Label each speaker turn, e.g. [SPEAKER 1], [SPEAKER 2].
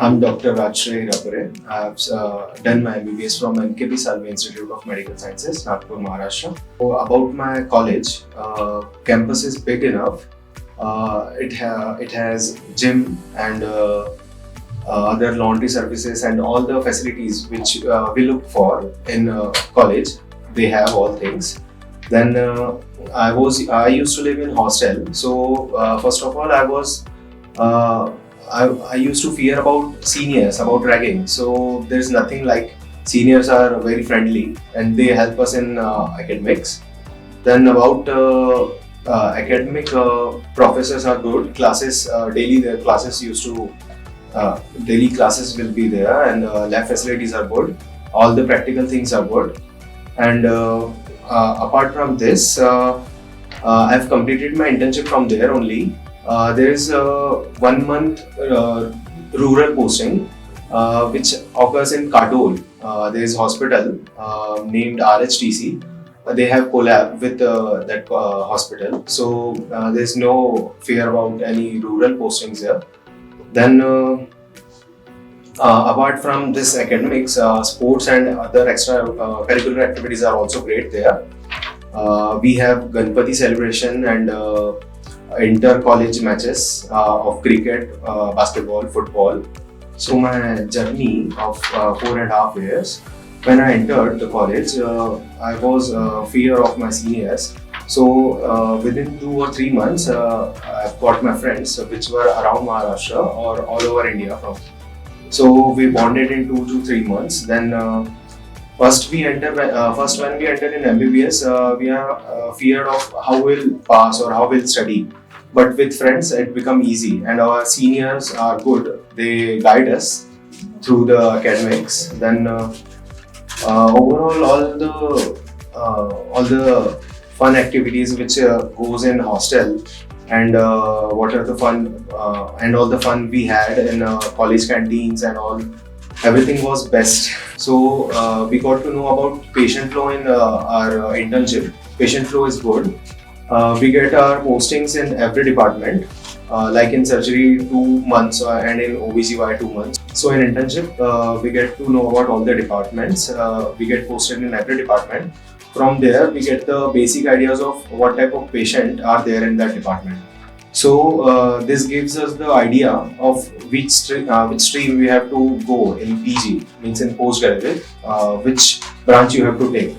[SPEAKER 1] I'm Dr. Rajshri Rapure. I've done my MBBS from NKP Salve Institute of Medical Sciences, Nagpur, Maharashtra. So about my college, campus is big enough. It has gym and other laundry services and all the facilities which we look for in college. They have all things. Then I used to live in hostel. So first of all, I used to fear about seniors, about ragging. So there's nothing like seniors are very friendly and they help us in academics. Then about academic, professors are good. Classes daily, their classes daily classes will be there, and lab facilities are good. All the practical things are good. And apart from this, I've completed my internship from there only. There is a 1 month rural posting which occurs in Katol. There is a hospital named RHTC. They have collab with that hospital, so there is no fear about any rural postings there. Then apart from this academics, sports and other extracurricular activities are also great there. We have Ganpati celebration and inter-college matches of cricket, basketball, football. So my journey of 4.5 years, when I entered the college, I was fear of my seniors. So within 2 or 3 months, I've got my friends which were around Maharashtra or all over India from. So we bonded in 2 to 3 months. Then first when we enter in MBBS, we are feared of how we'll pass or how we'll study. But with friends, it become easy, and our seniors are good. They guide us through the academics. Then overall, all the fun activities which goes in hostel, and what are the fun and all the fun we had in college canteens and all. Everything was best. So we got to know about patient flow in our internship. Patient flow is good. We get our postings in every department, like in surgery 2 months and in OBGY 2 months. So in internship, we get to know about all the departments. We get posted in every department. From there, we get the basic ideas of what type of patient are there in that department. So this gives us the idea of which stream we have to go in PG, means in postgraduate, which branch you have to take.